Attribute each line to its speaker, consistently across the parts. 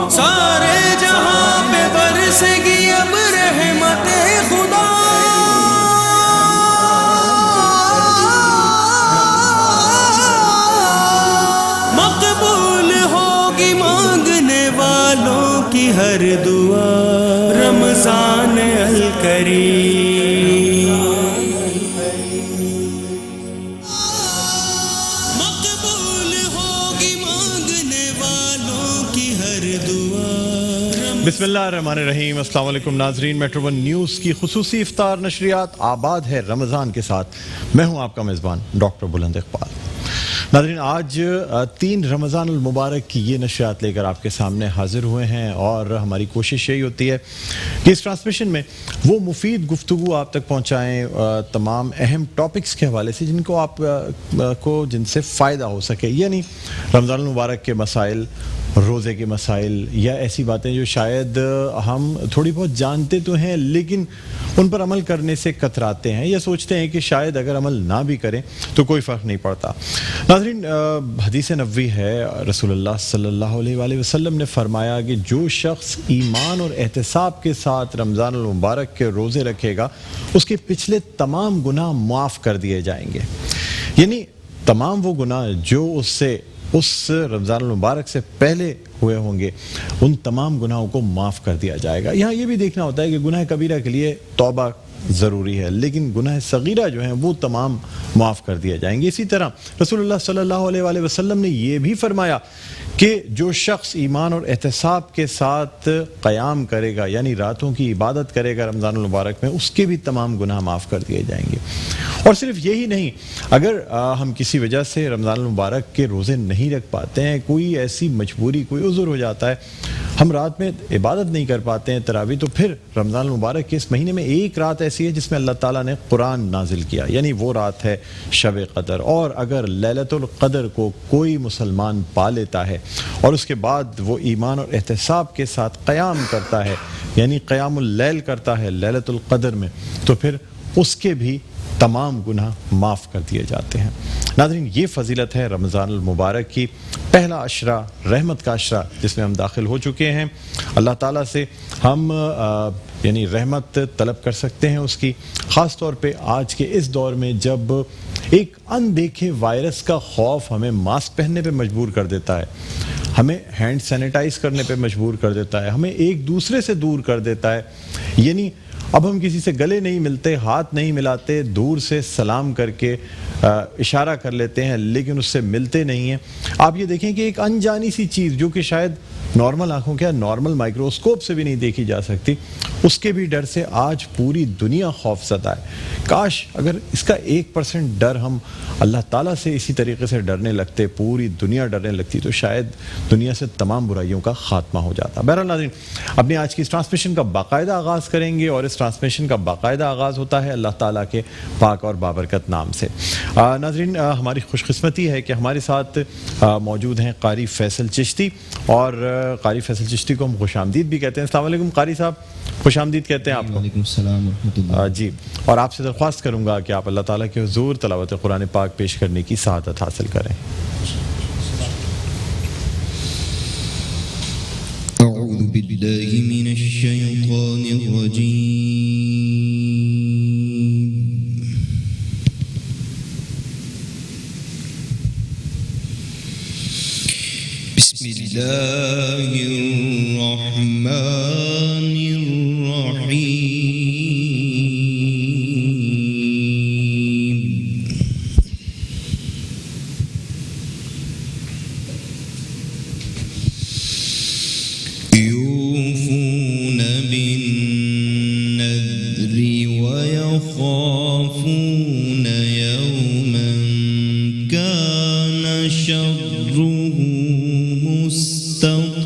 Speaker 1: سارے جہاں پہ برسے گی اب رحمت خدا، مقبول ہوگی مانگنے والوں کی ہر دعا، رمضان الکریم۔
Speaker 2: بسم اللہ الرحمن الرحیم۔ السلام علیکم ناظرین، میٹرو ون نیوز کی خصوصی افطار نشریات آباد ہے رمضان کے ساتھ۔ میں ہوں آپ کا میزبان ڈاکٹر بلند اقبال۔ ناظرین، آج 3 رمضان المبارک کی یہ نشریات لے کر آپ کے سامنے حاضر ہوئے ہیں، اور ہماری کوشش یہی ہوتی ہے کہ اس ٹرانسمیشن میں وہ مفید گفتگو آپ تک پہنچائیں تمام اہم ٹاپکس کے حوالے سے جن کو آپ کو جن سے فائدہ ہو سکے، یعنی رمضان المبارک کے مسائل، روزے کے مسائل، یا ایسی باتیں جو شاید ہم تھوڑی بہت جانتے تو ہیں لیکن ان پر عمل کرنے سے کتراتے ہیں یا سوچتے ہیں کہ شاید اگر عمل نہ بھی کریں تو کوئی فرق نہیں پڑتا۔ ناظرین، حدیث نبوی ہے، رسول اللہ صلی اللہ علیہ وآلہ وسلم نے فرمایا کہ جو شخص ایمان اور احتساب کے ساتھ رمضان المبارک کے روزے رکھے گا اس کے پچھلے تمام گناہ معاف کر دیے جائیں گے، یعنی تمام وہ گناہ جو اس رمضان المبارک سے پہلے ہوئے ہوں گے ان تمام گناہوں کو معاف کر دیا جائے گا۔ یہاں یہ بھی دیکھنا ہوتا ہے کہ گناہ کبیرہ کے لیے توبہ ضروری ہے، لیکن گناہ صغیرہ جو ہیں وہ تمام معاف کر دیے جائیں گے۔ اسی طرح رسول اللہ صلی اللہ علیہ وآلہ وسلم نے یہ بھی فرمایا کہ جو شخص ایمان اور احتساب کے ساتھ قیام کرے گا، یعنی راتوں کی عبادت کرے گا رمضان المبارک میں، اس کے بھی تمام گناہ معاف کر دیے جائیں گے۔ اور صرف یہی نہیں، اگر ہم کسی وجہ سے رمضان المبارک کے روزے نہیں رکھ پاتے ہیں، کوئی ایسی مجبوری، کوئی عذر ہو جاتا ہے، ہم رات میں عبادت نہیں کر پاتے ہیں تراویح، تو پھر رمضان المبارک کے اس مہینے میں ایک رات ایسی ہے جس میں اللہ تعالیٰ نے قرآن نازل کیا، یعنی وہ رات ہے شب قدر۔ اور اگر لیلۃ القدر کو کوئی مسلمان پا لیتا ہے اور اس کے بعد وہ ایمان اور احتساب کے ساتھ قیام کرتا ہے، یعنی قیام اللیل کرتا ہے لیلۃ القدر میں، تو پھر اس کے بھی تمام گناہ معاف کر دیے جاتے ہیں۔ ناظرین، یہ فضیلت ہے رمضان المبارک کی، پہلا عشرہ، رحمت کا عشرہ جس میں ہم داخل ہو چکے ہیں۔ اللہ تعالیٰ سے ہم یعنی رحمت طلب کر سکتے ہیں اس کی، خاص طور پہ آج کے اس دور میں جب ایک اندیکھے وائرس کا خوف ہمیں ماسک پہننے پہ مجبور کر دیتا ہے، ہمیں ہینڈ سینیٹائز کرنے پہ مجبور کر دیتا ہے، ہمیں ایک دوسرے سے دور کر دیتا ہے، یعنی اب ہم کسی سے گلے نہیں ملتے، ہاتھ نہیں ملاتے، دور سے سلام کر کے اشارہ کر لیتے ہیں لیکن اس سے ملتے نہیں ہیں۔ آپ یہ دیکھیں کہ ایک انجانی سی چیز جو کہ شاید نارمل آنکھوں کے نارمل مائکروسکوپ سے بھی نہیں دیکھی جا سکتی، اس کے بھی ڈر سے آج پوری دنیا خوف زدہ ہے۔ کاش اگر اس کا 1% ڈر ہم اللہ تعالیٰ سے اسی طریقے سے ڈرنے لگتے، پوری دنیا ڈرنے لگتی، تو شاید دنیا سے تمام برائیوں کا خاتمہ ہو جاتا۔ بہرحال ناظرین، اپنی آج کی اس ٹرانسمیشن کا باقاعدہ آغاز کریں گے، اور اس ٹرانسمیشن کا باقاعدہ آغاز ہوتا ہے اللہ تعالیٰ کے پاک اور بابرکت نام سے۔ ناظرین، ہماری خوش قسمتی ہے کہ ہمارے ساتھ موجود ہیں قاری فیصل چشتی، اور قاری فیصل چشتی کو ہم خوش آمدید بھی کہتے ہیں۔ السلام علیکم قاری صاحب، خوش آمدید کہتے ہیں آپ کو۔
Speaker 3: وعلیکم السلام ورحمۃ اللہ۔
Speaker 2: جی، اور آپ سے درخواست کروں گا کہ آپ اللہ تعالیٰ کے حضور تلاوت قرآن پاک پیش کرنے کی سعادت حاصل کریں۔
Speaker 3: اعوذ باللہ من الشیطان الرجیم، بسم اللہ الرحمن الرحیم۔ یوفون بالنذر ویخافون یوما کان شره مستطیرا۔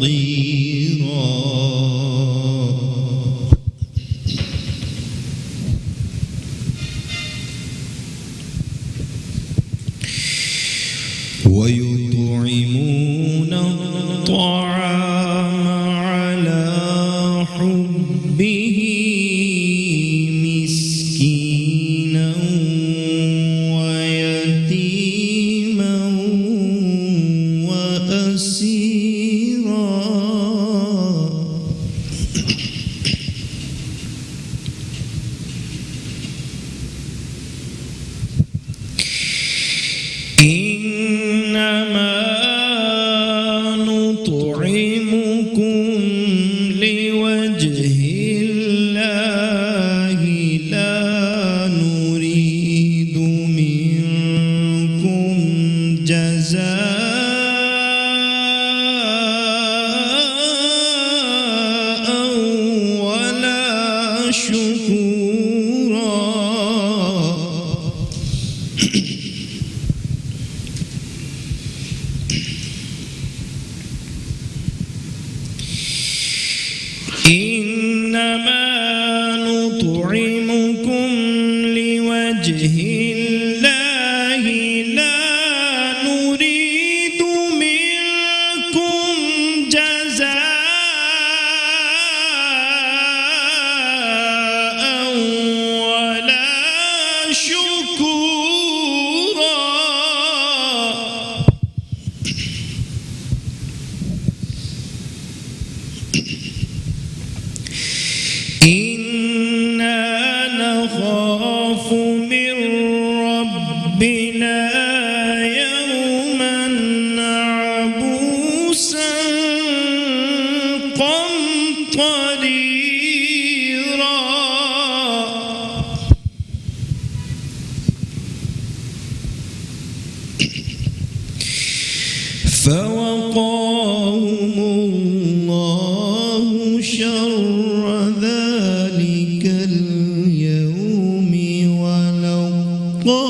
Speaker 3: ويطعمون الطعام على حبه مسكينا ويتيما إنما نطعمكم لوجه الله لا نريد منكم جزاء ولا شكورا إنما نطعمكم لوجه الله لا نريد منكم جزاء ولا شكورا إنا نخاف من ربنا يوما عبوسا قمطريرا فوقاهم الله شر ذلك اليوم ولقاهم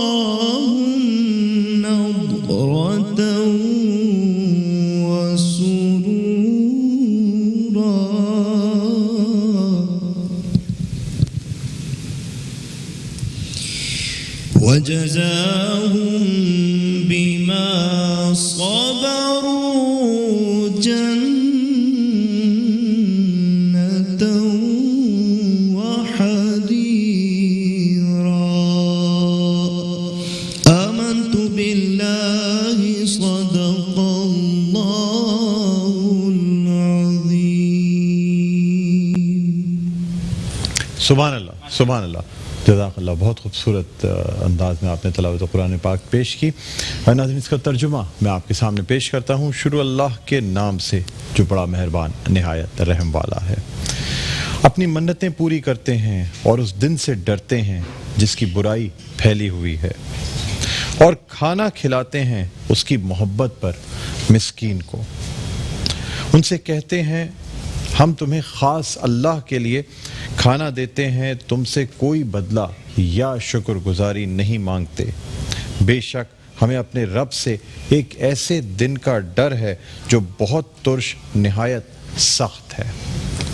Speaker 3: نضرة وسرورا وجزاهم بما صبروا جنة وحريرا آمنت بالله صدق الله العظيم
Speaker 2: سبحان اللہ سبحان اللہ جزاک اللہ بہت خوبصورت انداز میں آپ نے تلاوت قرآن پاک پیش کی ناظرین اس کا ترجمہ میں آپ کے سامنے پیش کرتا ہوں شروع اللہ کے نام سے جو بڑا مہربان نہایت رحم والا ہے اپنی منتیں پوری کرتے ہیں اور اس دن سے ڈرتے ہیں جس کی برائی پھیلی ہوئی ہے اور کھانا کھلاتے ہیں اس کی محبت پر مسکین کو ان سے کہتے ہیں ہم تمہیں خاص اللہ کے لیے کھانا دیتے ہیں تم سے کوئی بدلہ یا شکر گزاری نہیں مانگتے بے شک ہمیں اپنے رب سے ایک ایسے دن کا ڈر ہے جو بہت ترش نہایت سخت ہے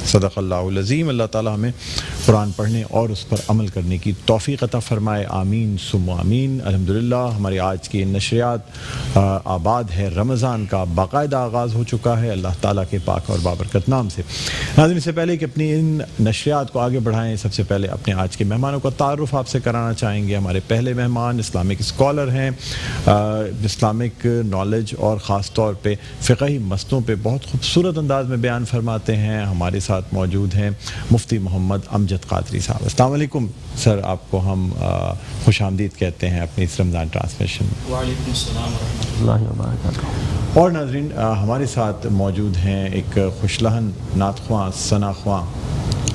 Speaker 2: صدق اللہ العظیم اللہ تعالی ہمیں قرآن پڑھنے اور اس پر عمل کرنے کی توفیق عطا فرمائے آمین ثم آمین الحمدللہ ہماری آج کی نشریات آباد ہے رمضان کا باقاعدہ آغاز ہو چکا ہے اللہ تعالیٰ کے پاک اور بابرکت نام سے ناظرین سے پہلے کہ اپنی ان نشریات کو آگے بڑھائیں سب سے پہلے اپنے آج کے مہمانوں کا تعارف آپ سے کرانا چاہیں گے ہمارے پہلے مہمان اسلامک اسکالر ہیں اسلامک نالج اور خاص طور پہ فقہی مسئلوں پہ بہت خوبصورت انداز میں بیان فرماتے ہیں ہمارے ساتھ موجود ہیں مفتی محمد امجد قادری صاحب السلام علیکم سر آپ کو ہم خوش آمدید کہتے ہیں اپنی اس رمضان ٹرانسمیشن میں
Speaker 4: وعلیکم السلام ورحمۃ اللہ وبرکاتہ
Speaker 2: اور ناظرین ہمارے ساتھ موجود ہیں ایک خوش لہن نعت خواں ثنا خواں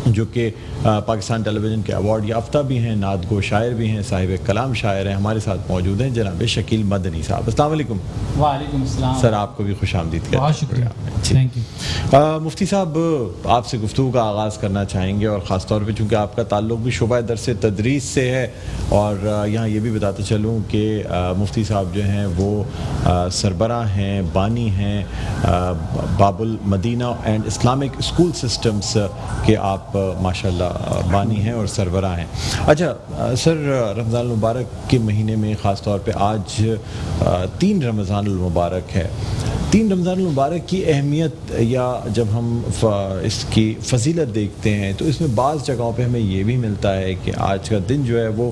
Speaker 2: جو کہ پاکستان ٹیلی ویژن کے ایوارڈ یافتہ بھی ہیں نعت گو شاعر بھی ہیں صاحب کلام شاعر ہیں ہمارے ساتھ موجود ہیں جناب شکیل مدنی صاحب السلام علیکم
Speaker 4: وعلیکم السلام
Speaker 2: سر آپ کو بھی خوش آمدید کہتے ہیں
Speaker 4: بہت شکریہ تھینک یو
Speaker 2: مفتی صاحب آپ سے گفتگو کا آغاز کرنا چاہیں گے اور خاص طور پہ چونکہ آپ کا تعلق بھی شعبہ درس تدریس سے ہے اور یہاں یہ بھی بتاتے چلوں کہ مفتی صاحب جو ہیں وہ سربراہ ہیں بانی ہیں باب المدینہ اینڈ اسلامک اسکول سسٹمز کے آپ ماشاءاللہ بانی ہیں اور سربراہ ہیں اچھا سر رمضان المبارک کے مہینے میں خاص طور پہ آج 3 رمضان المبارک ہے تین رمضان المبارک کی اہمیت یا جب ہم اس کی فضیلت دیکھتے ہیں تو اس میں بعض جگہوں پہ ہمیں یہ بھی ملتا ہے کہ آج کا دن جو ہے وہ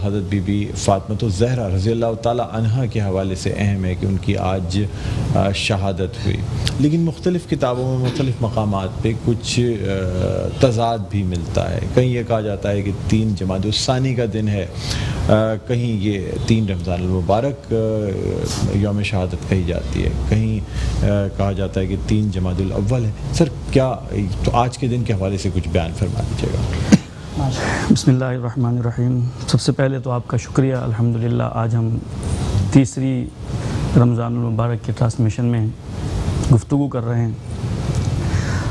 Speaker 2: حضرت بی بی فاطمہ الزہرا رضی اللہ تعالی عنہا کے حوالے سے اہم ہے کہ ان کی آج شہادت ہوئی، لیکن مختلف کتابوں میں مختلف مقامات پہ کچھ تضاد بھی ملتا ہے۔ کہیں یہ کہا جاتا ہے کہ 3 جمادی الثانی کا دن ہے، کہیں یہ 3 رمضان المبارک یوم شہادت کہی جاتی ہے، کہیں کہا جاتا ہے کہ 3 جمادی الاول ہے۔ سر کیا تو آج کے دن کے حوالے سے کچھ بیان فرما دیجیے گا۔
Speaker 4: بسم اللہ الرحمن الرحیم۔ سب سے پہلے تو آپ کا شکریہ، الحمدللہ آج ہم تیسری رمضان المبارک کے ٹرانسمیشن میں گفتگو کر رہے ہیں۔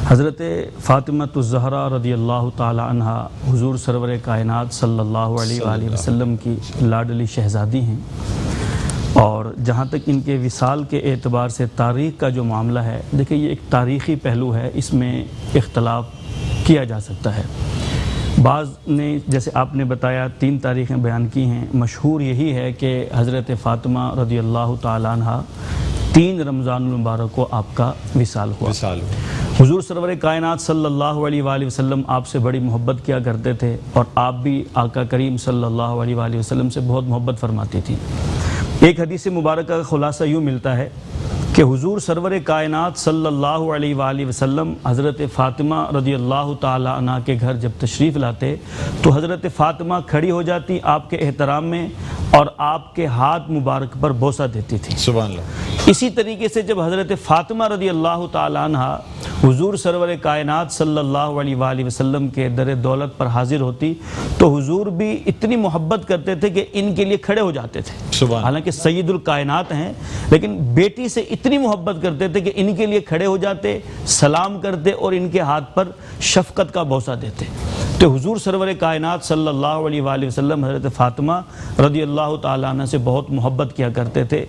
Speaker 4: حضرت فاطمہ الزہرا رضی اللہ تعالی عنہا حضور سرور کائنات صلی اللہ علیہ وآلہ وسلم کی لاڈلی شہزادی ہیں، اور جہاں تک ان کے وصال کے اعتبار سے تاریخ کا جو معاملہ ہے، دیکھیں یہ ایک تاریخی پہلو ہے، اس میں اختلاف کیا جا سکتا ہے۔ بعض نے جیسے آپ نے بتایا 3 تاریخیں بیان کی ہیں، مشہور یہی ہے کہ حضرت فاطمہ رضی اللہ تعالی عنہا 3 رمضان المبارک کو آپ کا وصال ہوا۔ حضور سرور کائنات صلی اللہ علیہ وآلہ وسلم آپ سے بڑی محبت کیا کرتے تھے، اور آپ بھی آقا کریم صلی اللہ علیہ وآلہ وسلم سے بہت محبت فرماتی تھی۔ ایک حدیث مبارکہ کا خلاصہ یوں ملتا ہے کہ حضور سرور کائنات صلی اللہ علیہ وآلہ وسلم حضرت فاطمہ رضی اللہ تعالی عنہ کے گھر جب تشریف لاتے تو حضرت فاطمہ کھڑی ہو جاتی آپ کے احترام میں اور آپ کے ہاتھ مبارک پر بوسہ دیتی تھی۔
Speaker 2: سبحان اللہ۔
Speaker 4: اسی طریقے سے جب حضرت فاطمہ رضی اللہ تعالی عنہ حضور سرور کائنات صلی اللہ علیہ وآلہ وسلم کے در دولت پر حاضر ہوتی تو حضور بھی اتنی محبت کرتے تھے کہ ان کے لیے کھڑے ہو جاتے تھے۔ حالانکہ سید الکائنات ہیں، لیکن بیٹی سے اتنی محبت کرتے تھے کہ ان کے لیے کھڑے ہو جاتے، سلام کرتے اور ان کے ہاتھ پر شفقت کا بوسہ دیتے۔ تو حضور سرور کائنات صلی اللہ علیہ وآلہ وسلم حضرت فاطمہ رضی اللہ تعالیٰ عنہ سے بہت محبت کیا کرتے تھے،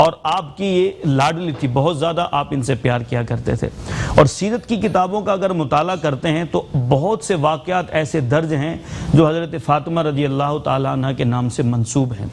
Speaker 4: اور آپ کی یہ لاڈلی تھی، بہت زیادہ آپ ان سے پیار کیا کرتے تھے۔ اور سیرت کی کتابوں کا اگر مطالعہ کرتے ہیں تو بہت سے واقعات ایسے درج ہیں جو حضرت فاطمہ رضی اللہ تعالیٰ عنہ کے نام سے منسوب ہیں۔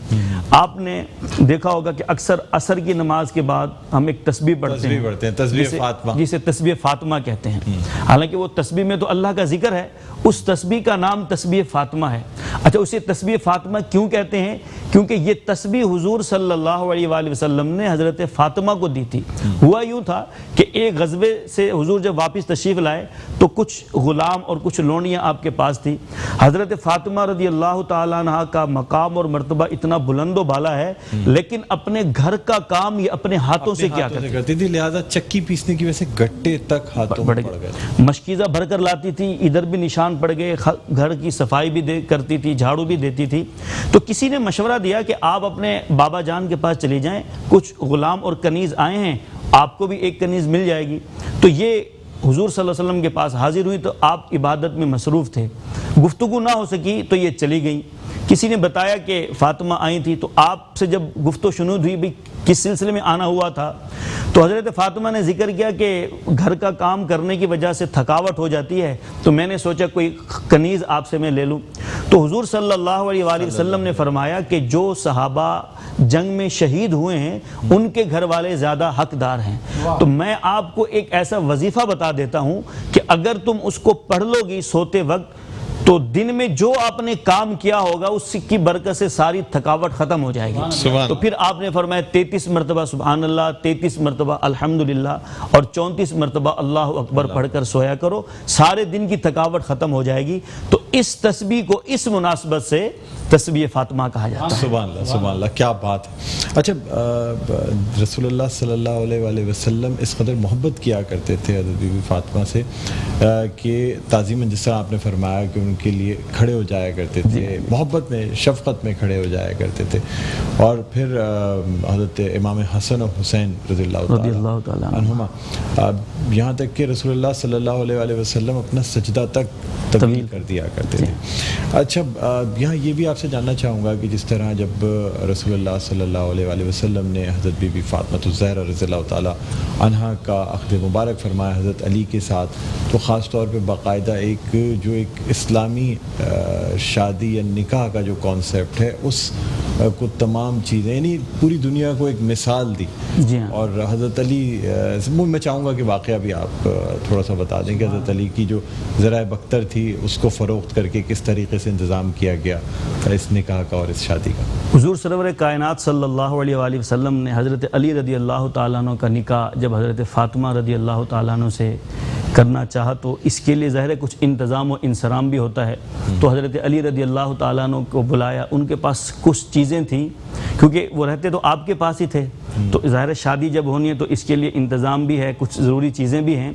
Speaker 4: آپ نے دیکھا ہوگا کہ اکثر عصر کی نماز کے بعد ہم ایک تسبیح پڑھتے ہیں،
Speaker 2: تسبیح فاطمہ،
Speaker 4: جسے تسبیح فاطمہ کہتے ہیں۔ حالانکہ وہ تسبیح میں تو اللہ کا ذکر ہے، اس تسبیح کا نام تسبیح فاطمہ ہے۔ اچھا، اسے تسبیح فاطمہ کیوں کہتے ہیں؟ کیونکہ یہ تسبیح حضور صلی اللہ علیہ وآلہ وسلم نے حضرت فاطمہ کو دی تھی۔ ہوا یوں تھا کہ ایک غزوے سے حضور جب واپس تشریف لائے تو کچھ غلام اور کچھ لونیاں آپ کے پاس تھی۔ حضرت فاطمہ رضی اللہ تعالیٰ عنہ کا مقام اور مرتبہ اتنا بلند و بالا ہے، لیکن اپنے گھر کا کام یہ اپنے ہاتھوں سے کیا کرتی
Speaker 2: تھی، لہذا چکی پیسنے کی وجہ سے گٹے تک ہاتھوں پڑ گئے،
Speaker 4: مشکیزہ بھر کر لاتی تھی، ادھر بھی نشان پڑ گئے، گھر کی صفائی بھی کرتی تھی، جھاڑو بھی دیتی تھی۔ تو کسی نے مشورہ دیا کہ آپ اپنے بابا جان کے پاس چلے جائیں، کچھ غلام اور کنیز آئے ہیں، آپ کو بھی ایک کنیز مل جائے گی۔ تو یہ حضور صلی اللہ علیہ وسلم کے پاس حاضر ہوئی تو آپ عبادت میں مصروف تھے، گفتگو نہ ہو سکی تو یہ چلی گئیں۔ کسی نے بتایا کہ فاطمہ آئی تھی، تو آپ سے جب گفت و شنود ہوئی بھی کس سلسلے میں آنا ہوا تھا، تو حضرت فاطمہ نے ذکر کیا کہ گھر کا کام کرنے کی وجہ سے تھکاوٹ ہو جاتی ہے، تو میں نے سوچا کوئی کنیز آپ سے میں لے لوں۔ تو حضور صلی اللہ علیہ وآلہ وسلم نے فرمایا کہ جو صحابہ جنگ میں شہید ہوئے ہیں ان کے گھر والے زیادہ حقدار ہیں، تو میں آپ کو ایک ایسا وظیفہ بتا دیتا ہوں کہ اگر تم اس کو پڑھ لو گی سوتے وقت تو دن میں جو آپ نے کام کیا ہوگا اس کی برکت سے ساری تھکاوٹ ختم ہو جائے گی۔ تو پھر آپ نے فرمایا 33 مرتبہ سبحان اللہ، 33 مرتبہ الحمدللہ اور 34 مرتبہ اللہ اکبر پڑھ کر سویا کرو، سارے دن کی تھکاوٹ ختم ہو جائے گی۔ تو اس تسبیح کو اس مناسبت سے تسبیح فاطمہ کہا جاتا ہے۔
Speaker 2: سبحان اللہ، سبحان اللہ، کیا بات ہے۔ اچھا، رسول اللہ صلی اللہ علیہ وآلہ وسلم اس قدر محبت کیا کرتے تھے حضرت بی بی فاطمہ سے کہ تعظیماً جس طرح آپ نے فرمایا کہ ان کے لیے کھڑے ہو جایا کرتے تھے، محبت میں شفقت میں کھڑے ہو جایا کرتے تھے، اور پھر حضرت امام حسن و حسین رضی اللہ تعالیٰ عنہما، یہاں تک کہ رسول اللہ صلی اللہ علیہ وآلہ وسلم اپنا سجدہ تک طویل کر دیا کرتے تھے۔ اچھا، یہاں یہ بھی آپ سے جاننا چاہوں گا کہ جس طرح جب رسول اللہ صلی اللہ علیہ وآلہ وسلم نے حضرت بی بی فاطمہ الزہرا رضی اللہ تعالیٰ عنہا کا عقد مبارک فرمایا حضرت علی کے ساتھ، تو خاص طور پہ باقاعدہ ایک اسلامی شادی یا نکاح کا جو کانسیپٹ ہے اس کو تمام چیزیں، یعنی پوری دنیا کو ایک مثال دی.
Speaker 4: جی ہاں.
Speaker 2: اور حضرت علی میں چاہوں گا کہ واقعہ بھی آپ تھوڑا سا بتا دیں کہ حضرت علی کی جو ذرائع بختر تھی اس کو فروخت کر کے کس طریقے سے انتظام کیا گیا اس نکاح کا اور اس شادی کا.
Speaker 4: حضور سرور کائنات صلی اللہ علیہ وآلہ وسلم نے حضرت علی رضی اللہ تعالیٰ عنہ کا نکاح جب حضرت فاطمہ رضی اللہ تعالیٰ عنہ سے کرنا چاہا تو اس کے لیے ظاہر ہے کچھ انتظام و انصرام بھی ہوتا ہے. تو حضرت علی رضی اللہ تعالیٰ عنہ کو بلایا. ان کے پاس کچھ چیزیں تھیں کیونکہ وہ رہتے تو آپ کے پاس ہی تھے، تو ظاہر شادی جب ہونی ہے تو اس کے لیے انتظام بھی ہے، کچھ ضروری چیزیں بھی ہیں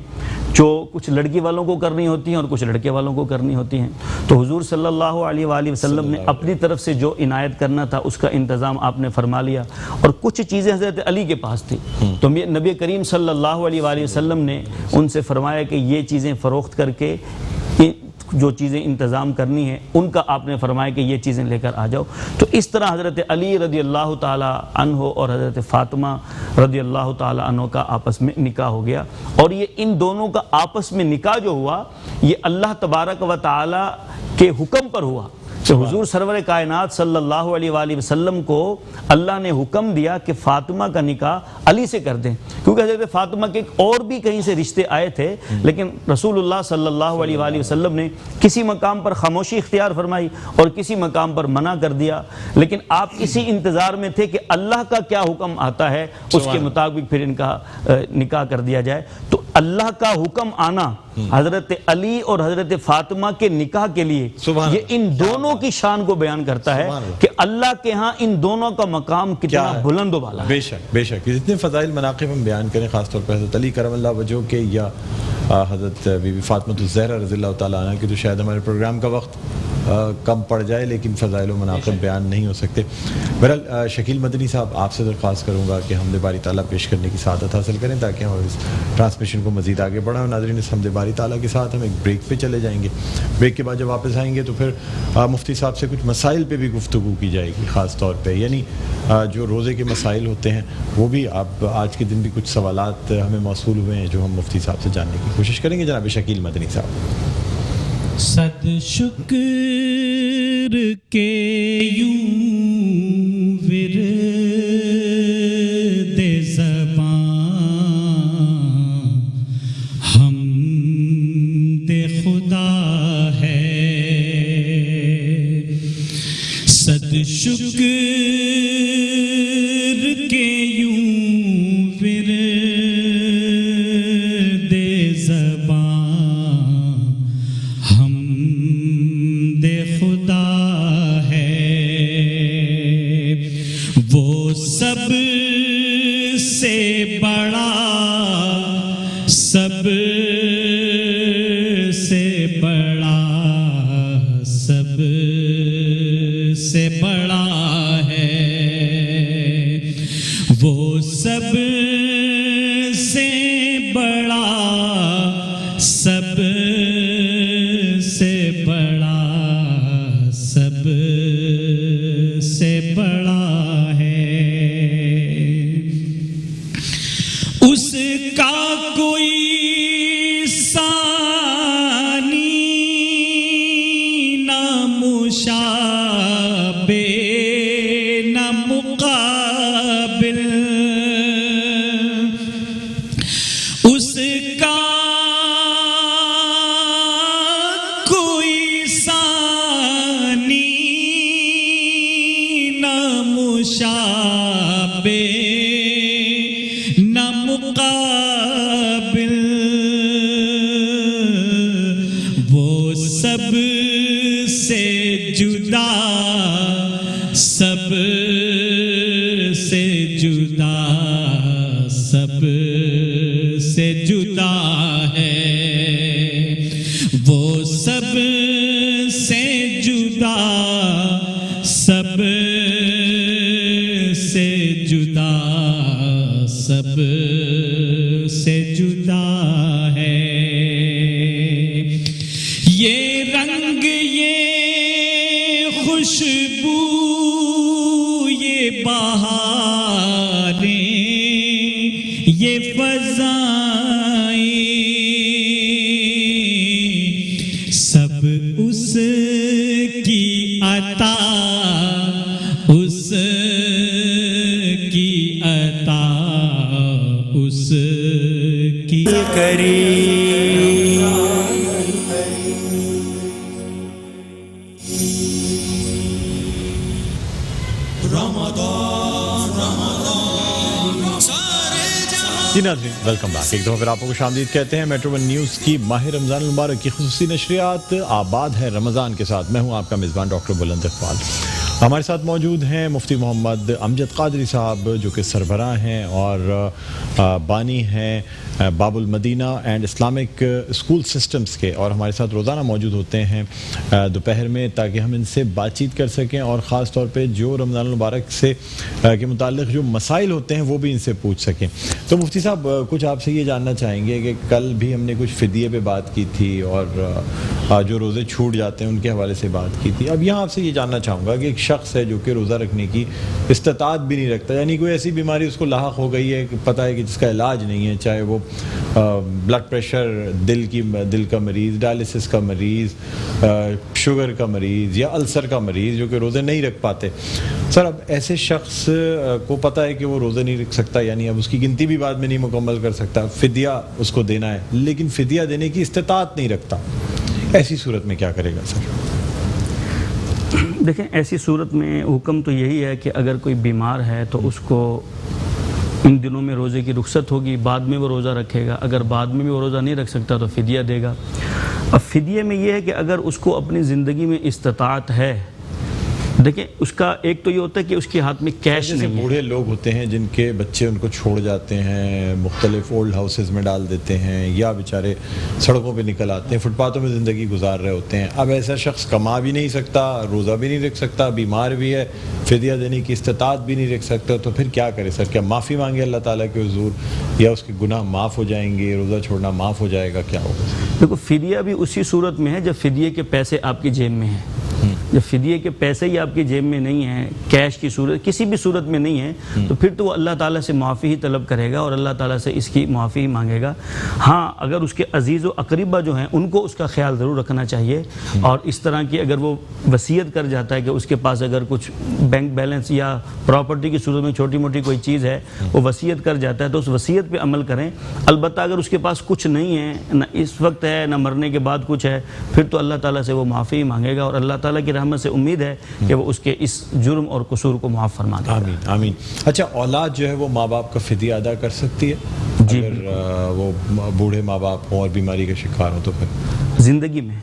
Speaker 4: جو کچھ لڑکی والوں کو کرنی ہوتی ہیں اور کچھ لڑکے والوں کو کرنی ہوتی ہیں. تو حضور صلی اللہ علیہ وآلہ وسلم نے اپنی طرف سے جو عنایت کرنا تھا اس کا انتظام آپ نے فرما لیا، اور کچھ چیزیں حضرت علی کے پاس تھی. تو نبی کریم صلی اللہ علیہ وآلہ وسلم نے ان سے فرمایا کہ یہ چیزیں فروخت کر کے جو چیزیں انتظام کرنی ہیں ان کا آپ نے فرمایا کہ یہ چیزیں لے کر آ جاؤ. تو اس طرح حضرت علی رضی اللہ تعالی عنہ اور حضرت فاطمہ رضی اللہ تعالی عنہ کا آپس میں نکاح ہو گیا. اور یہ ان دونوں کا آپس میں نکاح جو ہوا یہ اللہ تبارک و تعالی کے حکم پر ہوا کہ حضور سرور کائنات صلی اللہ علیہ وآلہ وسلم کو اللہ نے حکم دیا کہ فاطمہ کا نکاح علی سے کر دیں، کیونکہ حضرت فاطمہ کے اور بھی کہیں سے رشتے آئے تھے لیکن رسول اللہ صلی اللہ علیہ وآلہ وسلم نے کسی مقام پر خاموشی اختیار فرمائی اور کسی مقام پر منع کر دیا. لیکن آپ اسی انتظار میں تھے کہ اللہ کا کیا حکم آتا ہے اس کے مطابق پھر ان کا نکاح کر دیا جائے. تو اللہ کا حکم آنا حضرت علی اور حضرت فاطمہ کے نکاح کے لیے یہ ان دونوں کی شان کو بیان کرتا ہے کہ اللہ کے ہاں ان دونوں کا مقام کتنا بلند و بالا ہے.
Speaker 2: بے شک بے شک جتنے فضائل مناقب ہم بیان کریں خاص طور پر حضرت علی کرم اللہ وجہہ کے یا حضرت بی بی فاطمہ الزہرا رضی اللہ تعالیٰ عنہ کی، تو شاید ہمارے پروگرام کا وقت کم پڑ جائے لیکن فضائل و مناقب بیان نہیں ہو سکتے. بہرحال شکیل مدنی صاحب آپ سے درخواست کروں گا کہ حمد باری تعالیٰ پیش کرنے کی سعادت حاصل کریں تاکہ ہم اس ٹرانسمیشن کو مزید آگے بڑھائیں. ناظرین اس حمد باری تعالیٰ کے ساتھ ہم ایک بریک پہ چلے جائیں گے. بریک کے بعد جب واپس آئیں گے تو پھر مفتی صاحب سے کچھ مسائل پہ بھی گفتگو کی جائے گی، خاص طور پہ یعنی جو روزے کے مسائل ہوتے ہیں وہ بھی آپ آج کے دن بھی کچھ سوالات ہمیں موصول ہوئے ہیں جو ہم مفتی صاحب سے جاننے کی کوشش کریں گے. جناب شکیل مدنی صاحب.
Speaker 3: صد شکر کے یوں ورد زباں حمد خدا ہے، صد شکر کے یوں ورد زباں سب سے بڑا، سب سے بڑا، سب سے بڑا ہے، وہ سب سے بڑا، سب سے بڑا، سب سے بڑا کا کوئی ثانی نہ مشابہ نہ مقابل، اس کا کوئی ثانی نہ مشابہ نہ مقابل، وہ سب سے جدا، سب سے جدا، سب سے جدا ہے، وہ سب سے جدا، سب سے جدا، سب سے جدا ہے. یہ رنگ، یہ خوشبو، یہ بہاریں، یہ فضائیں، سب اس کی عطا، اس کی عطا اس کی
Speaker 2: جی ناظرین ویلکم بیک، ایک دفعہ پھر آپ کو خوش آمدید کہتے ہیں میٹرو ون نیوز کی ماہ رمضان المبارک کی خصوصی نشریات آباد ہے رمضان کے ساتھ میں ہوں آپ کا میزبان ڈاکٹر بلند اقبال۔ ہمارے ساتھ موجود ہیں مفتی محمد امجد قادری صاحب جو کہ سربراہ ہیں اور بانی ہیں باب المدینہ اینڈ اسلامک اسکول سسٹمز کے، اور ہمارے ساتھ روزانہ موجود ہوتے ہیں دوپہر میں تاکہ ہم ان سے بات چیت کر سکیں اور خاص طور پہ جو رمضان المبارک سے کے متعلق جو مسائل ہوتے ہیں وہ بھی ان سے پوچھ سکیں۔ تو مفتی صاحب کچھ آپ سے یہ جاننا چاہیں گے کہ کل بھی ہم نے کچھ فدیے پہ بات کی تھی اور جو روزے چھوٹ جاتے ہیں ان کے حوالے سے بات کی تھی۔ اب یہاں آپ سے یہ جاننا چاہوں گا کہ ایک شخص ہے جو کہ روزہ رکھنے کی استطاعت بھی نہیں رکھتا، یعنی کوئی ایسی بیماری اس کو لاحق ہو گئی ہے کہ پتہ ہے کہ جس کا علاج نہیں ہے، چاہے وہ بلڈ پریشر، دل کا مریض، ڈائلسس کا مریض، شوگر کا مریض یا السر کا مریض جو کہ روزے نہیں رکھ پاتے۔ سر اب ایسے شخص کو پتہ ہے کہ وہ روزے نہیں رکھ سکتا، یعنی اب اس کی گنتی بھی بعد میں نہیں مکمل کر سکتا، فدیہ اس کو دینا ہے لیکن فدیہ دینے کی استطاعت نہیں رکھتا، ایسی صورت میں کیا کرے گا سر؟
Speaker 4: دیکھیں ایسی صورت میں حکم تو یہی ہے کہ اگر کوئی بیمار ہے تو اس کو ان دنوں میں روزے کی رخصت ہوگی، بعد میں وہ روزہ رکھے گا، اگر بعد میں بھی وہ روزہ نہیں رکھ سکتا تو فدیہ دے گا۔ اب فدیے میں یہ ہے کہ اگر اس کو اپنی زندگی میں استطاعت ہے، دیکھیں اس کا ایک تو یہ ہوتا ہے کہ اس کے ہاتھ میں کیش نہیں ہے۔
Speaker 2: بوڑھے لوگ ہوتے ہیں جن کے بچے ان کو چھوڑ جاتے ہیں، مختلف اولڈ ہاؤسز میں ڈال دیتے ہیں یا بیچارے سڑکوں پہ نکل آتے ہیں، فٹ پاتھوں میں زندگی گزار رہے ہوتے ہیں۔ اب ایسا شخص کما بھی نہیں سکتا، روزہ بھی نہیں رکھ سکتا، بیمار بھی ہے، فدیہ دینے کی استطاعت بھی نہیں رکھ سکتا، تو پھر کیا کرے سر؟ کیا معافی مانگے اللہ تعالیٰ کے حضور یا اس کے گناہ معاف ہو جائیں گے، روزہ چھوڑنا معاف ہو جائے گا، کیا ہوگا؟
Speaker 4: دیکھو فدیہ بھی اسی صورت میں ہے جب فدیے کے پیسے آپ کی جیب میں ہیں۔ جب فدیے کے پیسے ہی آپ کی جیب میں نہیں ہیں، کیش کی صورت کسی بھی صورت میں نہیں ہے، تو پھر تو وہ اللہ تعالیٰ سے معافی ہی طلب کرے گا اور اللہ تعالیٰ سے اس کی معافی ہی مانگے گا۔ ہاں اگر اس کے عزیز و اقربا جو ہیں ان کو اس کا خیال ضرور رکھنا چاہیے، اور اس طرح کی اگر وہ وصیت کر جاتا ہے کہ اس کے پاس اگر کچھ بینک بیلنس یا پراپرٹی کی صورت میں چھوٹی موٹی کوئی چیز ہے وہ وصیت کر جاتا ہے تو اس وصیت پہ عمل کریں۔ البتہ اگر اس کے پاس کچھ نہیں ہے، نہ اس وقت ہے نہ مرنے کے بعد کچھ ہے، پھر تو اللہ تعالیٰ سے وہ معافی ہی مانگے گا اور اللہ تعالیٰ کی رحمت سے امید ہے کہ وہ اس کے اس جرم اور قصور کو معاف فرما دے گا۔
Speaker 2: آمین آمین۔ اچھا اولاد جو ہے وہ ماں باپ کا فدیہ ادا کر سکتی ہے اگر وہ بوڑھے ماں باپ ہوں اور بیماری کا شکار ہوں تو پھر
Speaker 4: زندگی میں؟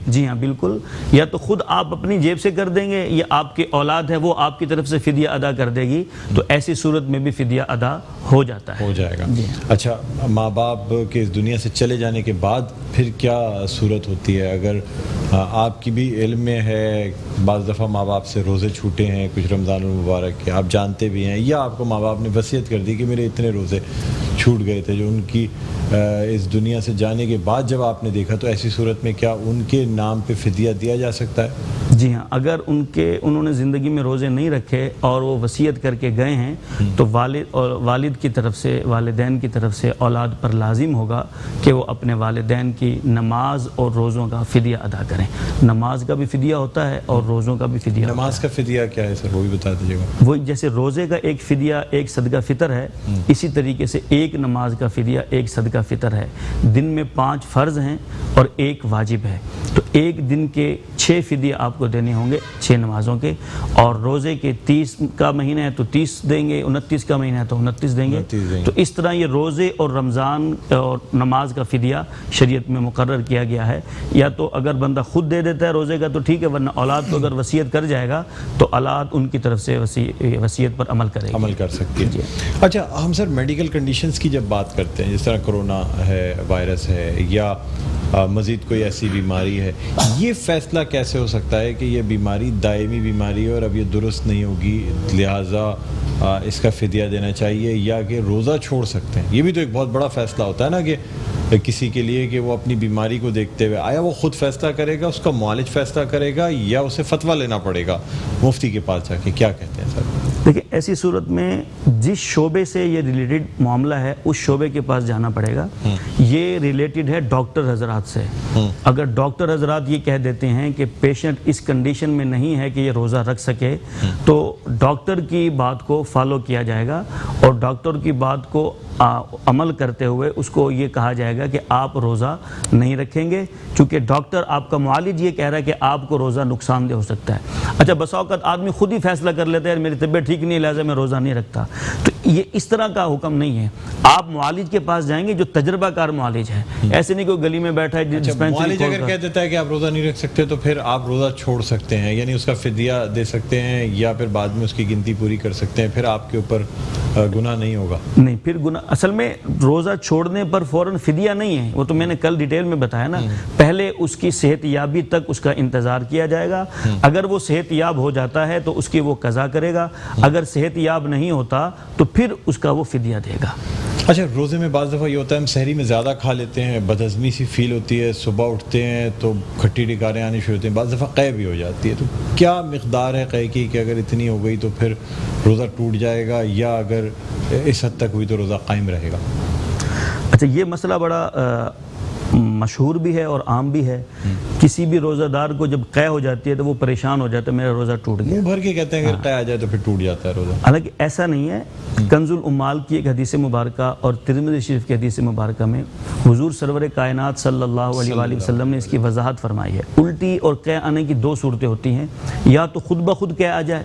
Speaker 4: جی ہاں بالکل، یا تو خود آپ اپنی جیب سے کر دیں گے یا آپ کی اولاد ہے وہ آپ کی طرف سے فدیہ ادا کر دے گی، تو ایسی صورت میں بھی فدیہ ادا ہو جاتا ہے،
Speaker 2: ہو جائے گا۔ اچھا ماں باپ کے اس دنیا سے چلے جانے کے بعد پھر کیا صورت ہوتی ہے؟ اگر آپ کی بھی علم میں ہے بعض دفعہ ماں باپ سے روزے چھوٹے ہیں کچھ رمضان المبارک کے، آپ جانتے بھی ہیں، یا آپ کو ماں باپ نے وصیت کر دی کہ میرے اتنے روزے چھوٹ گئے تھے جو ان کی اس دنیا سے جانے کے بعد جب آپ نے دیکھا، تو ایسی صورت میں کیا ان کے نام پہ فدیہ دیا جا سکتا ہے؟
Speaker 4: جی ہاں، اگر انہوں نے زندگی میں روزے نہیں رکھے اور وہ وصیت کر کے گئے ہیں تو والد کی طرف سے، والدین کی طرف سے اولاد پر لازم ہوگا کہ وہ اپنے والدین کی نماز اور روزوں کا فدیہ ادا کریں۔ نماز کا بھی فدیہ ہوتا ہے اور روزوں کا بھی فدیہ ہوتا ہے۔
Speaker 2: نماز کا فدیہ کیا ہے سر، وہ بھی بتا دیجیے گا۔
Speaker 4: وہ جیسے روزے کا ایک فدیہ ایک صدقہ فطر ہے، اسی طریقے سے ایک نماز کا فدیہ ایک صدقہ فطر ہے۔ دن میں 5 فرض ہیں اور 1 واجب ہے، تو ایک دن کے 6 فدیہ آپ کو دینے ہوں گے 6 نمازوں کے، اور روزے کے 30 کا مہینہ ہے تو 30 دیں گے، 29 کا مہینہ ہے تو 29 دیں گے۔ تو اس طرح یہ روزے اور رمضان اور نماز کا فدیہ شریعت میں مقرر کیا گیا ہے۔ یا تو اگر بندہ خود دے دیتا ہے روزے کا تو ٹھیک ہے، ورنہ اولاد کو اگر وصیت کر جائے گا تو اولاد ان کی طرف سے وصیت پر عمل کرے گی،
Speaker 2: عمل کر سکتی ہے۔ اچھا ہم سر میڈیکل کنڈیشنز کی جب بات کرتے ہیں، جس طرح کرونا ہے، وائرس ہے یا مزید کوئی ایسی بیماری ہے، یہ فیصلہ کیسے ہو سکتا ہے کہ یہ بیماری دائمی بیماری ہے اور اب یہ درست نہیں ہوگی لہٰذا اس کا فدیہ دینا چاہیے، یا کہ روزہ چھوڑ سکتے ہیں؟ یہ بھی تو ایک بہت بڑا فیصلہ ہوتا ہے نا کہ کسی کے لیے کہ وہ اپنی بیماری کو دیکھتے ہوئے آیا وہ خود فیصلہ کرے گا، اس کا معالج فیصلہ کرے گا، یا اسے فتویٰ لینا پڑے گا مفتی کے پاس جا کے؟ کیا کہتے ہیں سر؟
Speaker 4: دیکھیں ایسی صورت میں جس شعبے سے یہ ریلیٹڈ معاملہ ہے اس شعبے کے پاس جانا پڑے گا. یہ ریلیٹڈ ہے ڈاکٹر حضرات سے. اگر ڈاکٹر حضرات یہ کہہ دیتے ہیں کہ پیشنٹ اس کنڈیشن میں نہیں ہے کہ یہ روزہ رکھ سکے تو ڈاکٹر کی بات کو فالو کیا جائے گا اور ڈاکٹر کی بات کو عمل کرتے ہوئے اس کو یہ کہا جائے گا کہ آپ روزہ نہیں رکھیں گے چونکہ ڈاکٹر آپ کا معالج یہ کہہ رہا ہے کہ آپ کو روزہ نقصان دہ ہو سکتا ہے. اچھا بسا اوقات آدمی خود ہی فیصلہ کر لیتا ہے میری طبیعت ٹھیک نہیں لہٰذا میں روزہ نہیں رکھتا. تو یہ اس طرح کا حکم نہیں ہے. آپ معالج کے پاس جائیں گے جو تجربہ کار معالج ہے, ایسے نہیں کوئی گلی میں بیٹھا ہے.
Speaker 2: معالج اگر کہہ دیتا ہے کہ آپ روزہ نہیں رکھ سکتے تو پھر آپ روزہ چھوڑ سکتے ہیں, یعنی اس کا فدیہ دے سکتے ہیں یا پھر بعد میں اس کی گنتی پوری کر سکتے ہیں, پھر آپ کے اوپر گناہ نہیں ہوگا.
Speaker 4: نہیں پھر گناہ اصل میں روزہ چھوڑنے پر فوراً فدیہ نہیں ہے, وہ تو میں نے کل ڈیٹیل میں بتایا نا. پہلے اس کی صحت یابی تک اس کا انتظار کیا جائے گا. اگر وہ صحت یاب ہو جاتا ہے تو اس کی وہ قضا کرے گا, اگر صحت یاب نہیں ہوتا تو پھر اس کا وہ فدیہ دے گا.
Speaker 2: اچھا روزے میں بعض دفعہ یہ ہوتا ہے ہم سحری میں زیادہ کھا لیتے ہیں, بدہضمی سی فیل ہوتی ہے, صبح اٹھتے ہیں تو کھٹی ڈکاریں آنی شروع ہوتی ہیں, بعض دفعہ قے بھی ہو جاتی ہے. تو کیا مقدار ہے قے کی کہ اگر اتنی ہو گئی تو پھر روزہ ٹوٹ جائے گا یا اگر اس حد تک ہوئی تو روزہ قائم رہے گا؟
Speaker 4: اچھا یہ مسئلہ بڑا مشہور بھی ہے اور عام بھی ہے. کسی بھی روزہ دار کو جب قے ہو جاتی ہے تو وہ پریشان ہو جاتا ہے میرا روزہ ٹوٹ گیا.
Speaker 2: منہ بھر کے کہتے ہیں اگر قے آ جائے تو پھر ٹوٹ جاتا ہے روزہ.
Speaker 4: حالانکہ ایسا نہیں ہے. کنز الامال کی ایک حدیث مبارکہ اور ترمذی شریف کی حدیث مبارکہ میں حضور سرور کائنات صلی اللہ علیہ وآلہ وسلم نے اس کی وضاحت فرمائی ہے. الٹی اور قے آنے کی دو صورتیں ہوتی ہیں, یا تو خود بخود قے آ جائے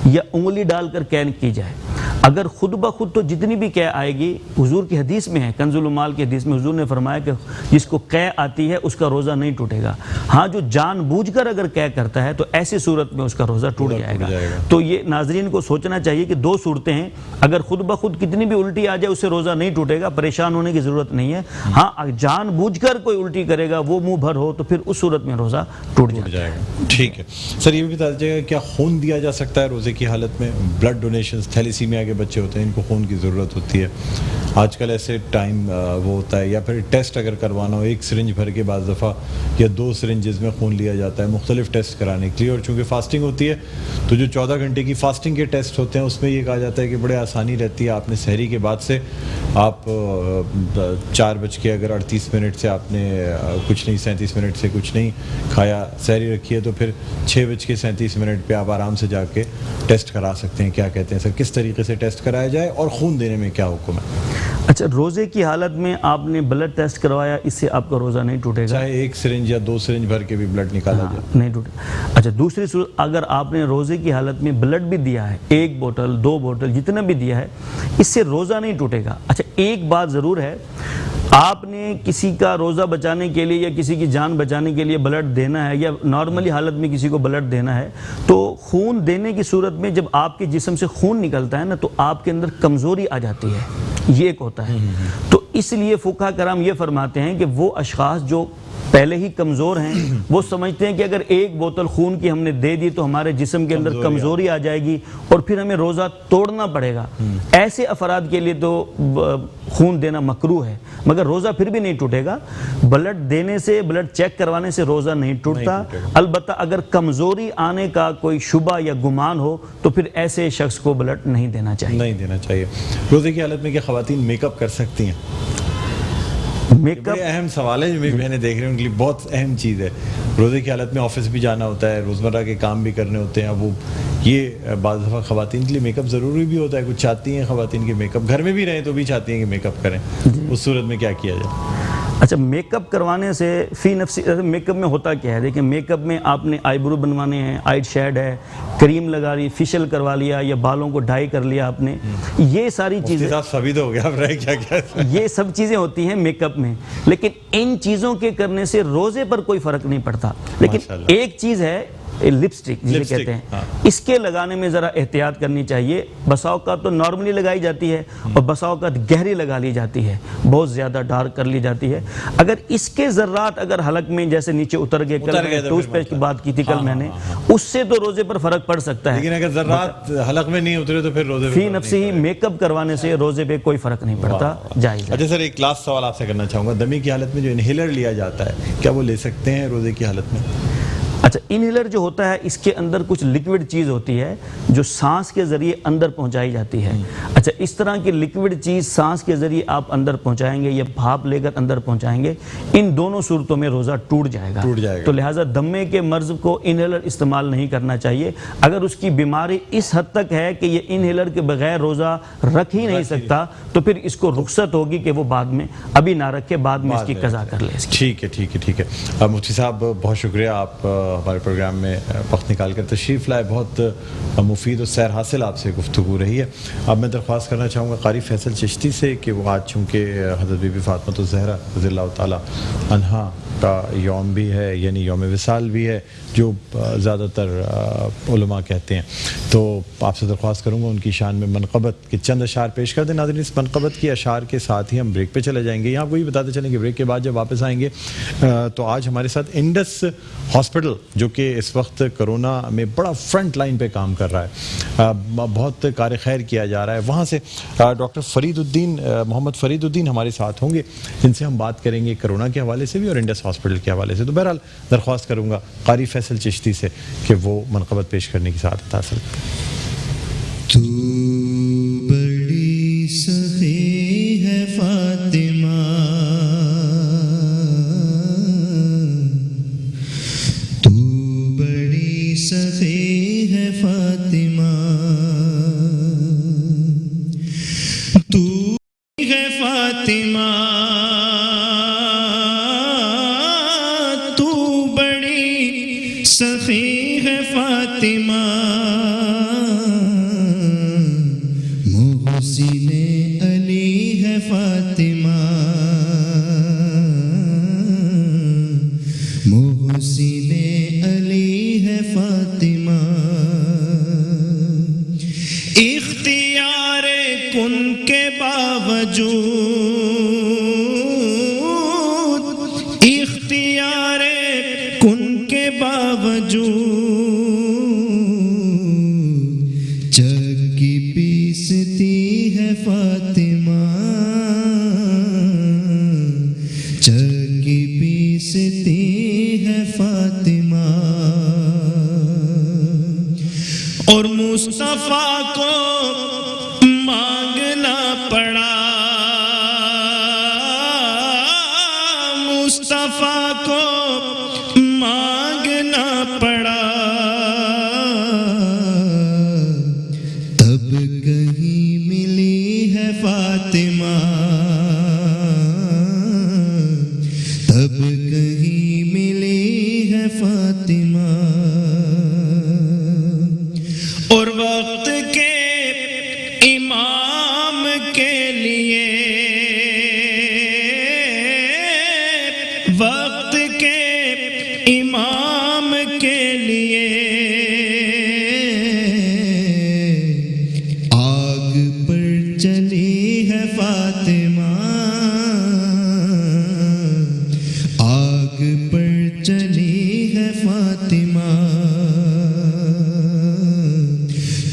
Speaker 4: یا انگلی ڈال کر قے کی جائے. اگر خود بخود تو جتنی بھی قے آئے گی, حضور کی حدیث میں ہے, کنز الامال کی حدیث میں حضور نے فرمایا کہ جس کو قے آتی ہے اس کا روزہ نہیں ٹوٹے گا. ہاں جو جان بوجھ کر اگر قے کرتا ہے تو ایسی صورت میں اس کا روزہ ٹوٹ جائے گا. تو یہ ناظرین کو سوچنا چاہیے کہ دو صورتیں ہیں, اگر خود بخود کتنی بھی الٹی آ جائے اس سے روزہ نہیں ٹوٹے گا, پریشان ہونے کی ضرورت نہیں ہے. ہاں جان بوجھ کر کوئی الٹی کرے گا, وہ منہ بھر ہو, تو پھر اس صورت میں روزہ ٹوٹ جائے گا.
Speaker 2: ٹھیک ہے سر, یہ بھی بتا دیجیے گا کیا خون دیا جا سکتا ہے روزے کی حالت میں؟ بلڈ ڈونیشنز, تھیلیسیمیا کے بچے ہوتے ہیں ان کو خون کی ضرورت ہوتی ہے آج کل, ایسے ٹائم وہ ہوتا ہے, یا پھر ٹیسٹ اگر کروانا ہو ایک سرنج بھر کے بعض دفعہ یا دو سرنجز میں خون لیا جاتا ہے مختلف ٹیسٹ کرانے کے لیے. اور چونکہ فاسٹنگ ہوتی ہے تو جو 14 گھنٹے کی فاسٹنگ کے ٹیسٹ ہوتے ہیں اس میں یہ کہا جاتا ہے کہ بڑے آسانی رہتی ہے. آپ نے سحری کے بعد سے آپ 4:38 سے آپ نے کچھ نہیں, 37 منٹ سے کچھ نہیں کھایا, سحری رکھی ہے, تو پھر 6:37 پہ آپ آرام سے جا کے ٹیسٹ کرا سکتے ہیں. کیا کہتے ہیں سر, کس طریقے سے ٹیسٹ کرایا جائے اور خون دینے میں کیا حکم ہے؟
Speaker 4: اچھا روزے کی حالت میں آپ نے بلڈ ٹیسٹ کروایا, اس سے آپ کا روزہ نہیں ٹوٹے گا,
Speaker 2: چاہے ایک سرنج یا دو سرنج بھر کے بھی بلڈ نکالا جائے,
Speaker 4: نہیں ٹوٹے. اچھا دوسری صورت, اگر آپ نے روزے کی حالت میں بلڈ بھی دیا ہے, 1 بوتل 2 بوتل جتنا بھی دیا ہے, اس سے روزہ نہیں ٹوٹے گا. اچھا ایک بات ضرور ہے, آپ نے کسی کا روزہ بچانے کے لیے یا کسی کی جان بچانے کے لیے بلڈ دینا ہے یا نارملی حالت میں کسی کو بلڈ دینا ہے, تو خون دینے کی صورت میں جب آپ کے جسم سے خون نکلتا ہے نا تو آپ کے اندر کمزوری آ جاتی ہے, یہ ایک ہوتا ہے. تو اس لیے فقہاء کرام یہ فرماتے ہیں کہ وہ اشخاص جو پہلے ہی کمزور ہیں وہ سمجھتے ہیں کہ اگر 1 بوتل خون کی ہم نے دے دی تو ہمارے جسم کے اندر کمزوری آ جائے گی اور پھر ہمیں روزہ توڑنا پڑے گا. ایسے افراد کے لیے تو خون دینا مکروہ ہے, مگر روزہ پھر بھی نہیں ٹوٹے گا. بلڈ دینے سے, بلڈ چیک کروانے سے روزہ نہیں ٹوٹتا. البتہ اگر کمزوری آنے کا کوئی شبہ یا گمان ہو تو پھر ایسے شخص کو بلڈ نہیں دینا چاہیے.
Speaker 2: روزے کی حالت میں کیا خواتین میک اپ کر سکتی ہیں؟
Speaker 4: میک اپ
Speaker 2: اہم سوال ہے جو میری بہنیں دیکھ رہے ہیں ان کے لیے بہت اہم چیز ہے. روزے کی حالت میں آفس بھی جانا ہوتا ہے, روزمرہ کے کام بھی کرنے ہوتے ہیں, وہ یہ بعض دفعہ خواتین کے لیے میک اپ ضروری بھی ہوتا ہے. کچھ چاہتی ہیں خواتین کے میک اپ, گھر میں بھی رہیں تو بھی چاہتی ہیں کہ میک اپ کریں, اس صورت میں کیا کیا جائے؟
Speaker 4: اچھا میک اپ کروانے سے فی نفسی, میک اپ میں ہوتا کیا ہے, دیکھیں میک اپ میں آپ نے آئی برو بنوانے ہیں, آئی شیڈ ہے, کریم لگا لی, فیشل کروا لیا یا بالوں کو ڈائی کر لیا آپ نے, یہ ساری چیزیں
Speaker 2: سبھی تو ہو گیا, اب رہے کیا
Speaker 4: یہ سب چیزیں ہوتی ہیں میک اپ میں. لیکن ان چیزوں کے کرنے سے روزے پر کوئی فرق نہیں پڑتا. لیکن ایک چیز ہے لپسٹک جسے کہتے ہیں, اس کے لگانے میں ذرا احتیاط کرنی چاہیے. بسا اوقات تو نارملی لگائی جاتی ہے اور بسا اوقات گہری لگا لی جاتی ہے, بہت زیادہ ڈارک کر لی جاتی ہے. اگر اس کے ذرات اگر حلق میں جیسے نیچے اتر گئے, کل ٹوتھ پیسٹ کی بات کی تھی کل میں نے, اس سے تو روزے پر فرق پڑ سکتا ہے.
Speaker 2: لیکن اگر ذرات حلق میں نہیں اترے تو پھر روزے
Speaker 4: فی نفسی ہی میک اپ کروانے سے روزے پہ کوئی فرق نہیں پڑتا, جائز ہے.
Speaker 2: اچھا سر ایک لاسٹ سوال آپ سے کرنا چاہوں گا, دمی کی حالت میں جو انہیلر لیا جاتا ہے کیا وہ لے سکتے ہیں روزے کی حالت میں؟
Speaker 4: اچھا انہیلر جو ہوتا ہے اس کے اندر کچھ لکوڈ چیز ہوتی ہے جو سانس کے ذریعے اندر پہنچائی جاتی ہے. اچھا اس طرح کی لکوڈ چیز سانس کے ذریعے آپ اندر پہنچائیں گے یا بھاپ لے کر اندر پہنچائیں گے, ان دونوں صورتوں میں روزہ ٹوٹ جائے گا. تو لہٰذا دمے کے مرض کو انہیلر استعمال نہیں کرنا چاہیے. اگر اس کی بیماری اس حد تک ہے کہ یہ انہیلر کے بغیر روزہ رکھ ہی نہیں سکتا تو پھر اس کو رخصت ہوگی کہ وہ بعد میں, ابھی نہ رکھے, بعد میں اس کی قضا کر لے.
Speaker 2: ٹھیک ہے. مفتی صاحب بہت شکریہ, آپ ہمارے پروگرام میں وقت نکال کر تشریف لائے. بہت مفید اور سیر حاصل آپ سے گفتگو رہی ہے. اب میں درخواست کرنا چاہوں گا قاری فیصل چشتی سے کہ وہ آج چونکہ حضرت بی بی فاطمہ الزہرا رضی اللہ تعالی عنہا کا یوم بھی ہے, یعنی یوم وصال بھی ہے جو زیادہ تر علماء کہتے ہیں, تو آپ سے درخواست کروں گا ان کی شان میں منقبت کے چند اشعار پیش کر دیں. ناظرین اس منقبت کی اشعار کے ساتھ ہی ہم بریک پہ چلے جائیں گے. یہاں آپ کو یہ بتاتے چلیں کہ بریک کے بعد جب واپس آئیں گے تو آج ہمارے ساتھ انڈس ہاسپٹل جو کہ اس وقت کرونا میں بڑا فرنٹ لائن پہ کام کر رہا ہے, بہت کار خیر کیا جا رہا ہے, وہاں سے ڈاکٹر محمد فرید الدین ہمارے ساتھ ہوں گے, جن سے ہم بات کریں گے کرونا کے حوالے سے بھی اور انڈس ہاسپٹل کے حوالے سے. تو بہرحال درخواست کروں گا قاری فیصل چشتی سے کہ وہ منقبت پیش کرنے کی سعادت حاصل کریں.
Speaker 1: تو بڑی سخی ہے فاطمہ, تو بڑی سخی ہے فاطمہ, تو ہے فاطمہ, سخی ہے فاطمہ, محسن علی ہے فاطمہ, محسن علی ہے فاطمہ, اختیار کن کے باوجود, اختیار کن کے باوجود چکی پیستی ہے فاطمہ, چکی پیستی ہے فاطمہ, اور مصطفیٰ کو مانگنا پڑا, مصطفیٰ کو مانگنا پڑا, تب کہیں ملی ہے فاطمہ, تب کہیں ملی ہے فاطمہ, اور وقت کے امام کے لیے, وقت کے امام کے لیے آگ پر چلی ہے فاطمہ, آگ پر چلی ہے فاطمہ,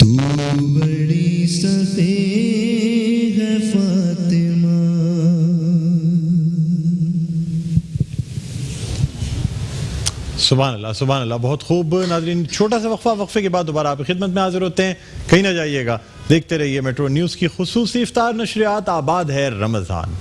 Speaker 1: تو بڑی سخی ہے فاطمہ.
Speaker 2: سبحان اللہ, بہت خوب. ناظرین چھوٹا سا وقفہ, وقفے کے بعد دوبارہ آپ کی خدمت میں حاضر ہوتے ہیں, کہیں نہ جائیے گا, دیکھتے رہیے میٹرو نیوز کی خصوصی افطار نشریات. آباد ہے رمضان.